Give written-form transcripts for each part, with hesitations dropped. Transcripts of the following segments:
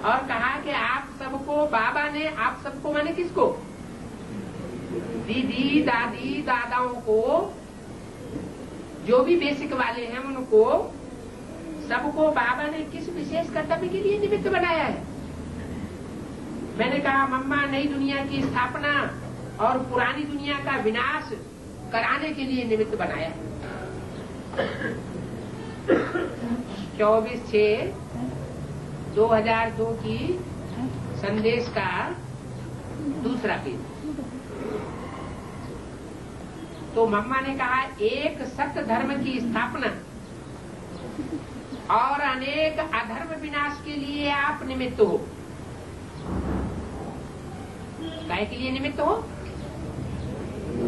और कहा कि आप सबको, बाबा ने आप सबको माने किसको, दीदी दादी दादाओं को, जो भी बेसिक वाले हैं उनको सबको बाबा ने किस विशेष कर्तव्य के लिए निमित्त बनाया है। मैंने कहा मम्मा नई दुनिया की स्थापना और पुरानी दुनिया का विनाश कराने के लिए निमित्त बनाया है। 24/6/2002 की संदेश का दूसरा पेज। तो मम्मा ने कहा एक सत्य धर्म की स्थापना और अनेक अधर्म विनाश के लिए आप निमित्त हो। काय के लिए निमित्त हो?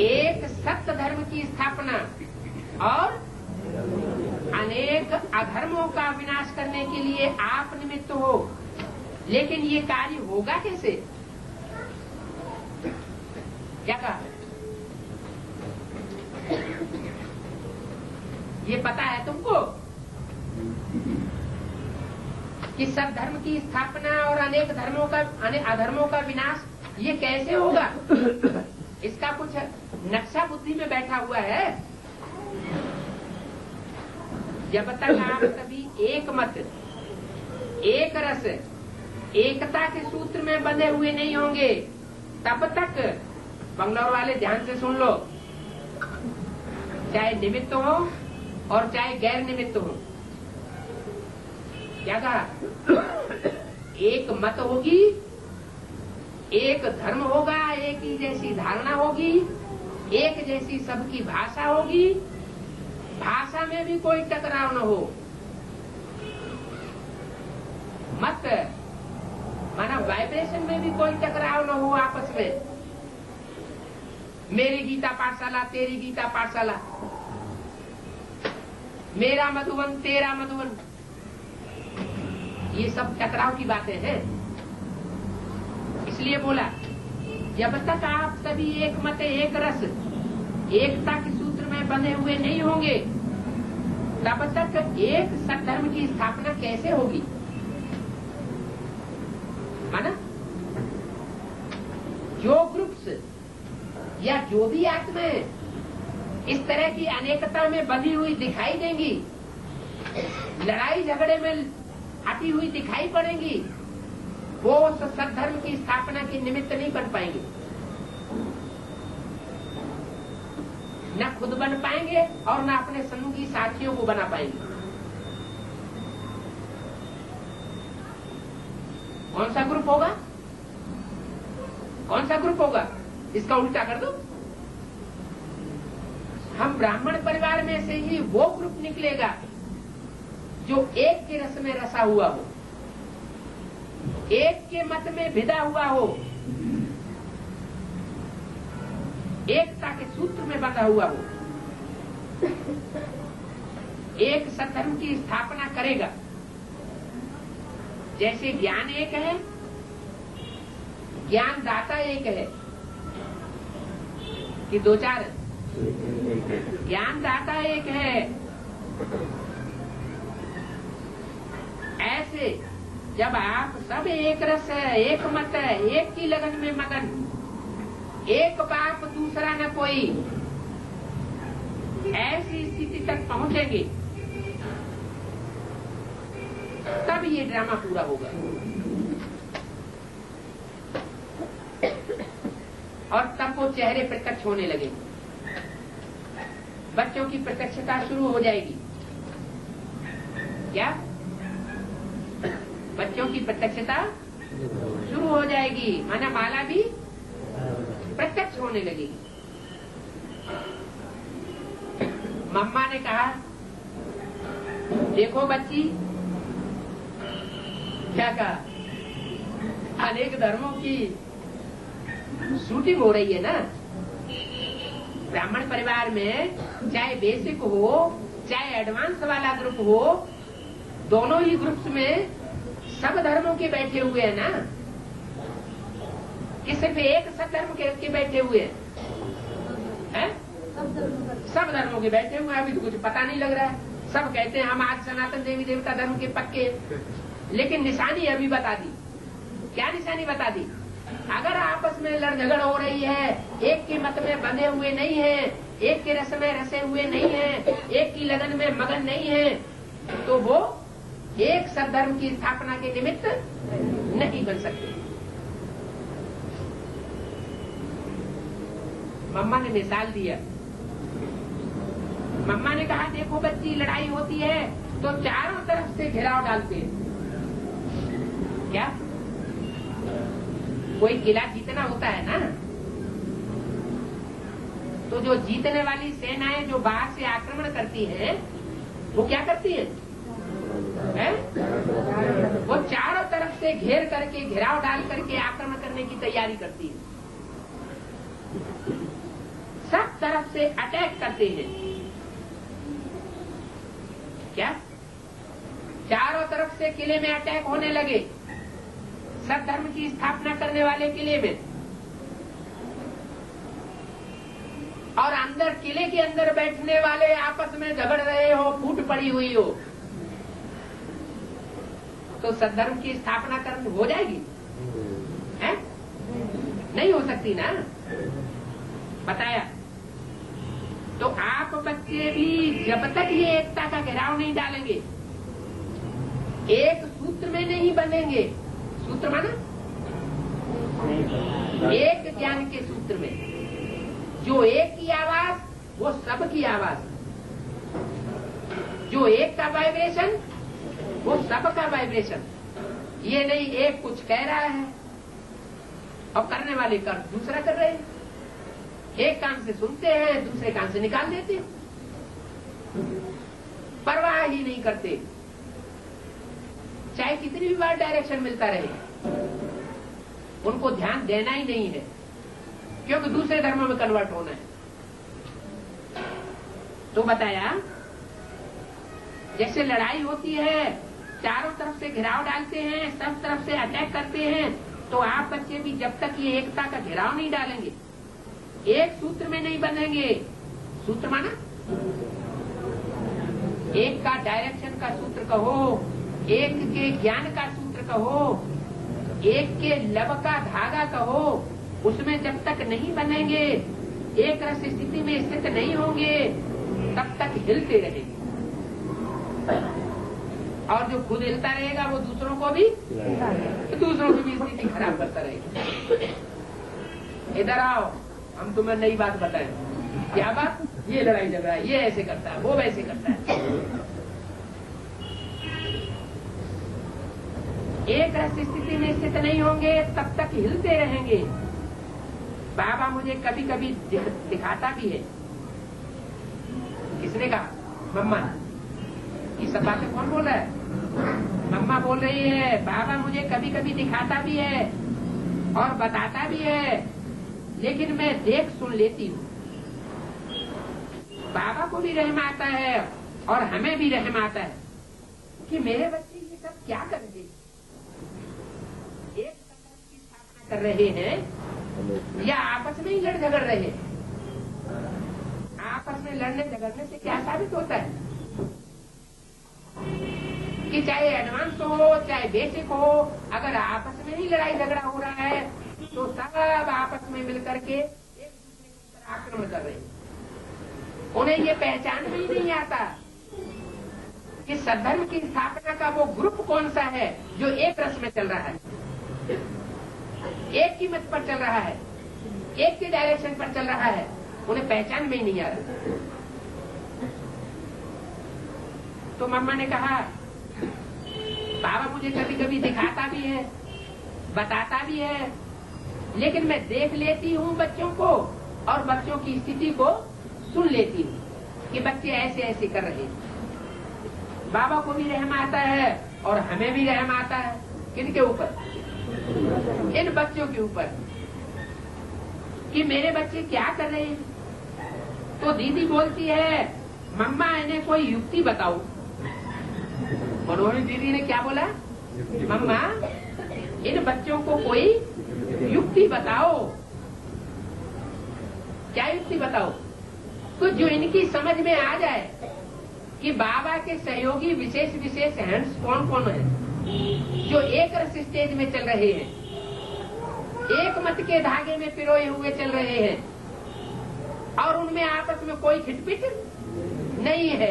एक सत्य धर्म की स्थापना और अनेक अधर्मों का विनाश करने के लिए आप निमित्त हो। लेकिन ये कार्य होगा कैसे? क्या कहा? ये पता है तुमको कि सब धर्म की स्थापना और अनेक धर्मों का, अधर्मों का विनाश ये कैसे होगा? इसका कुछ नक्शा बुद्धि में बैठा हुआ है। जब तक आप कभी एक मत, एक रस, एकता के सूत्र में बंधे हुए नहीं होंगे, तब तक, बंगलौर वाले ध्यान से सुन लो, चाहे निमित्त हो और चाहे गैर निमित्त हो। क्या कहा? एक मत होगी, एक धर्म होगा, एक ही जैसी धारणा होगी, एक जैसी सबकी भाषा होगी, भाषा में भी कोई टकराव न हो। मत माना वाइब्रेशन में भी कोई टकराव न हो आपस में। मेरी गीता पाठशाला, तेरी गीता पाठशाला, मेरा मधुबन, तेरा मधुबन, ये सब टकराव की बातें हैं। इसलिए बोला जब तक आप सभी एक मत, एक रस, एकता के सूत्र में बंधे हुए नहीं होंगे, तब तक एक सत्धर्म की स्थापना कैसे होगी? माना जो ग्रुप्स या जो भी आत्माएं इस तरह की अनेकता में बंधी हुई दिखाई देंगी, लड़ाई झगड़े में हटी हुई दिखाई पड़ेंगी, वो उस सत्धर्म की स्थापना के निमित्त नहीं बन पाएंगे। न खुद बन पाएंगे और न अपने संगी साथियों को बना पाएंगे। कौन सा ग्रुप होगा? कौन सा ग्रुप होगा? इसका उल्टा कर दो। हम ब्राह्मण परिवार में से ही वो ग्रुप निकलेगा जो एक के रस में रसा हुआ हो, एक के मत में भिदा हुआ हो, एकता के सूत्र में बंधा हुआ हो, एक सत्धर्म की स्थापना करेगा। जैसे ज्ञान एक है, ज्ञान दाता एक है कि दो चार, ज्ञान दाता एक है। ऐसे जब आप सब एक रस है, एक मत है, एक की लगन में मगन, एक बाप दूसरा न कोई, ऐसी स्थिति तक पहुंचेंगे, तब ये ड्रामा पूरा होगा। और तब वो चेहरे प्रत्यक्ष होने लगेंगे, बच्चों की प्रत्यक्षता शुरू हो जाएगी। क्या? बच्चों की प्रत्यक्षता शुरू हो जाएगी, माना माला भी प्रत्यक्ष होने लगेगी। मम्मा ने कहा देखो बच्ची, क्या कहा, अनेक धर्मों की शूटिंग हो रही है ना। ब्राह्मण परिवार में चाहे बेसिक हो चाहे एडवांस वाला ग्रुप हो, दोनों ही ग्रुप्स में सब धर्मों के बैठे हुए हैं ना, कि सिर्फ एक सत्धर्म के बैठे हुए हैं? सब धर्मों के बैठे हुए हैं। अभी तो कुछ पता नहीं लग रहा है। सब कहते हैं हम आज सनातन देवी देवता धर्म के पक्के, लेकिन निशानी अभी बता दी। क्या निशानी बता दी? अगर आपस में लड़ झगड़ हो रही है, एक की मत में बंधे हुए नहीं है, एक के रस में रसे हुए नहीं है, एक की लगन में मगन नहीं है, तो वो एक सद्धर्म की स्थापना के निमित्त नहीं बन सकते। मम्मा ने मिसाल दिया। मम्मा ने कहा, देखो बच्ची, लड़ाई होती है तो चारों तरफ से घेराव डालते हैं। क्या कोई किला जीतना होता है ना, तो जो जीतने वाली सेनाएं जो बाहर से आक्रमण करती हैं, वो क्या करती हैं? वो चारों तरफ से घेर करके, घेराव डाल करके आक्रमण करने की तैयारी करती है। सब तरफ से अटैक करते हैं। क्या चारों तरफ से किले में अटैक होने लगे, सब धर्म की स्थापना करने वाले किले में, और अंदर किले के अंदर बैठने वाले आपस में झगड़ रहे हो, फूट पड़ी हुई हो, तो सद्धर्म की स्थापना करनी हो जाएगी? है? नहीं हो सकती ना। बताया तो आप बच्चे भी जब तक ये एकता का घेराव नहीं डालेंगे, एक सूत्र में नहीं बनेंगे। सूत्र माना एक ज्ञान के सूत्र में, जो एक की आवाज वो सब की आवाज, जो एक का वाइब्रेशन वो सब का वाइब्रेशन। ये नहीं एक कुछ कह रहा है और करने वाले कर दूसरा कर रहे हैं, एक कान से सुनते हैं दूसरे कान से निकाल देते, परवाह ही नहीं करते, चाहे कितनी भी बार डायरेक्शन मिलता रहे, उनको ध्यान देना ही नहीं है, क्योंकि दूसरे धर्मों में कन्वर्ट होना है। तो बताया जैसे लड़ाई होती है, चारों तरफ से घेराव डालते हैं, सब तरफ से अटैक करते हैं, तो आप बच्चे भी जब तक ये एकता का घेराव नहीं डालेंगे, एक सूत्र में नहीं बनेंगे। सूत्र माना एक का डायरेक्शन का सूत्र कहो, एक के ज्ञान का सूत्र कहो, एक के लब का धागा कहो, उसमें जब तक नहीं बनेंगे, एक रस स्थिति में स्थित नहीं होंगे, तब तक हिलते रहेंगे। और जो खुद हिलता रहेगा वो दूसरों को भी स्थिति खराब करता रहेगा। इधर आओ, हम तुम्हें नई बात बताएं। क्या बात? ये लड़ाई झगड़ा है, ये ऐसे करता है, वो वैसे करता है। एक रस स्थिति में स्थित नहीं होंगे, तब तक हिलते रहेंगे। बाबा मुझे कभी कभी दिखाता भी है। किसने कहा? मम्मा। ये सब बातें कौन बोल रहा है? मम्मा बोल रही है, बाबा मुझे कभी कभी दिखाता भी है और बताता भी है, लेकिन मैं देख सुन लेती हूँ। बाबा को भी रहम आता है और हमें भी रहम आता है कि मेरे बच्चे ये सब क्या कर रहे हैं। एक संघर्ष की स्थापना कर रहे हैं या आपस में ही लड़ झगड़ रहे हैं? आपस में लड़ने झगड़ने से क्या साबित होता है कि चाहे एडवांस हो चाहे बेसिक हो, अगर आपस में ही लड़ाई झगड़ा हो रहा है तो सब आपस में मिलकर के एक दूसरे के ऊपर आक्रमण कर रहे हैं। उन्हें ये पहचान भी नहीं आता कि सद्धर्म की स्थापना का वो ग्रुप कौन सा है जो एक रस में चल रहा है, एक की मत पर चल रहा है, एक के डायरेक्शन पर चल रहा है। उन्हें पहचान में ही नहीं आ रहा। तो मम्मा ने कहा, बाबा मुझे कभी कभी दिखाता भी है, बताता भी है, लेकिन मैं देख लेती हूँ बच्चों को और बच्चों की स्थिति को सुन लेती हूँ कि बच्चे ऐसे ऐसे कर रहे हैं। बाबा को भी रहम आता है और हमें भी रहम आता है। किनके ऊपर? इन बच्चों के ऊपर, कि मेरे बच्चे क्या कर रहे हैं। तो दीदी बोलती है, मम्मा इन्हें कोई युक्ति बताओ। मनोहरी दीदी ने क्या बोला? मम्मा इन बच्चों को कोई युक्ति बताओ। क्या युक्ति बताओ? तो जो इनकी समझ में आ जाए कि बाबा के सहयोगी विशेष विशेष हैंड्स कौन कौन है। जो एक रस स्टेज में चल रहे हैं, एक मत के धागे में पिरोए हुए चल रहे हैं और उनमें आपस में कोई खिटपिट नहीं है।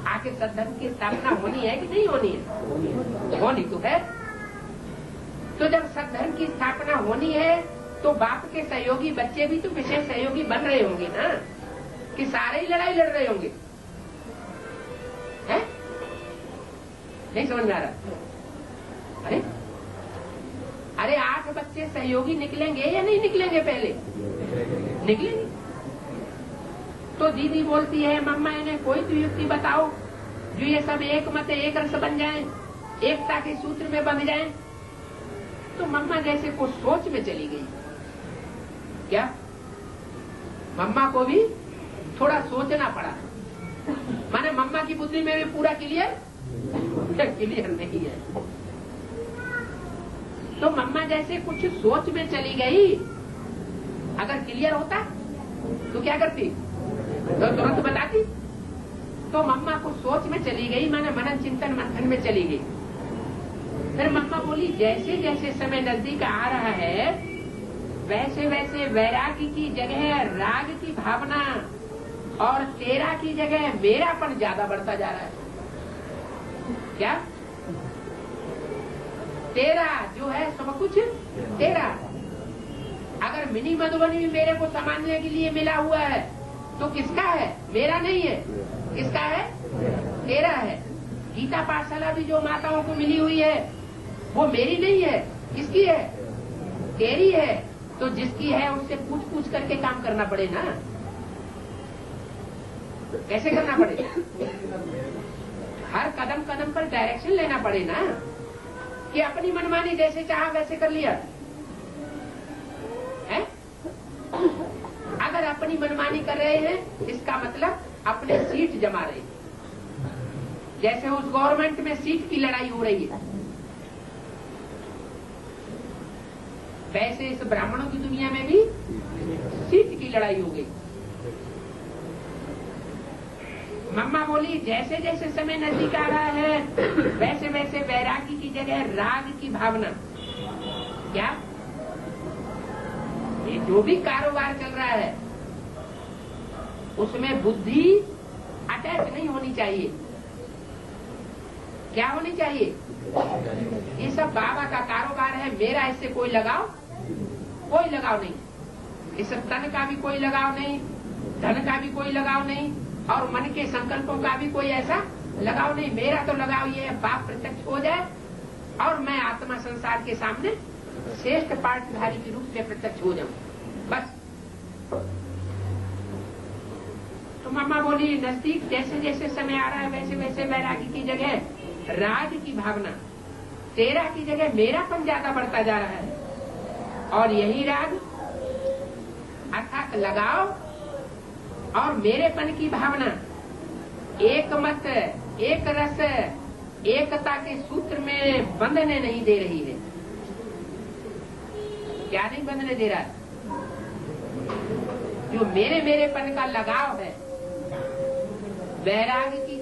आखिर सद्धर्म की स्थापना होनी है कि नहीं होनी है? होनी तो है। तो जब सद्धर्म की स्थापना होनी है तो बाप के सहयोगी बच्चे भी तो विशेष सहयोगी बन रहे होंगे ना, कि सारे ही लड़ाई लड़ रहे होंगे? है? नहीं समझ में आ रहा? अरे 8 बच्चे सहयोगी निकलेंगे या नहीं निकलेंगे? पहले निकलेंगे। तो दीदी बोलती है, मम्मा इन्हें कोई तो युक्ति बताओ जो ये सब एक मत एक रस बन जाएं, एकता के सूत्र में बंध जाएं। तो मम्मा जैसे कुछ सोच में चली गई। क्या? मम्मा को भी थोड़ा सोचना पड़ा। माने मम्मा की बुद्धि में भी पूरा क्लियर नहीं है। तो मम्मा जैसे कुछ सोच में चली गई। अगर क्लियर होता तो क्या करती? तो तुरंत बताती। तो मम्मा कुछ सोच में चली गई, माने मनन चिंतन मंथन में चली गई। फिर मम्मा बोली, जैसे जैसे समय नजदीक आ रहा है वैसे वैसे वैरागी की जगह राग की भावना और तेरा की जगह मेरापन ज्यादा बढ़ता जा रहा है। क्या? तेरा जो है सब कुछ तेरा। अगर मिनी मधुबनी भी मेरे को समझने के लिए मिला हुआ है तो किसका है? मेरा नहीं है। किसका है? तेरा है। गीता पाठशाला भी जो माताओं को मिली हुई है वो मेरी नहीं है। किसकी है? तेरी है। तो जिसकी है उससे पूछ करके काम करना पड़े ना। कैसे करना पड़े? हर कदम कदम पर डायरेक्शन लेना पड़े ना, कि अपनी मनमानी जैसे चाहा वैसे कर लिया है? अगर अपनी मनमानी कर रहे हैं इसका मतलब अपने सीट जमा रहे हैं। जैसे उस गवर्नमेंट में सीट की लड़ाई हो रही है, वैसे इस ब्राह्मणों की दुनिया में भी सीट की लड़ाई हो गई। मम्मा बोली, जैसे जैसे समय नजदीक आ रहा है वैसे वैसे वैरागी की जगह राग की भावना। क्या? ये जो भी कारोबार चल रहा है उसमें बुद्धि अटैच नहीं होनी चाहिए। क्या होनी चाहिए? ये सब बाबा का कारोबार है, मेरा इससे कोई लगाव नहीं। इस तन का भी कोई लगाव नहीं, धन का भी कोई लगाव नहीं और मन के संकल्पों का भी कोई ऐसा लगाव नहीं। मेरा तो लगाव ये है, बाप प्रत्यक्ष हो जाए और मैं आत्मा संसार के सामने श्रेष्ठ पाठधारी के रूप में प्रत्यक्ष हो जाऊं, बस। तो मम्मा बोली, नजदीक जैसे जैसे समय आ रहा है वैसे वैसे वैरागी की जगह राग की भावना, तेरा की जगह मेरापन ज्यादा बढ़ता जा रहा है। और यही राग अर्थात लगाव और मेरेपन की भावना एक मत एक रस एकता के सूत्र में बंधने नहीं दे रही है। क्या नहीं बंधने दे रहा है? जो मेरेपन का लगाव है वैराग की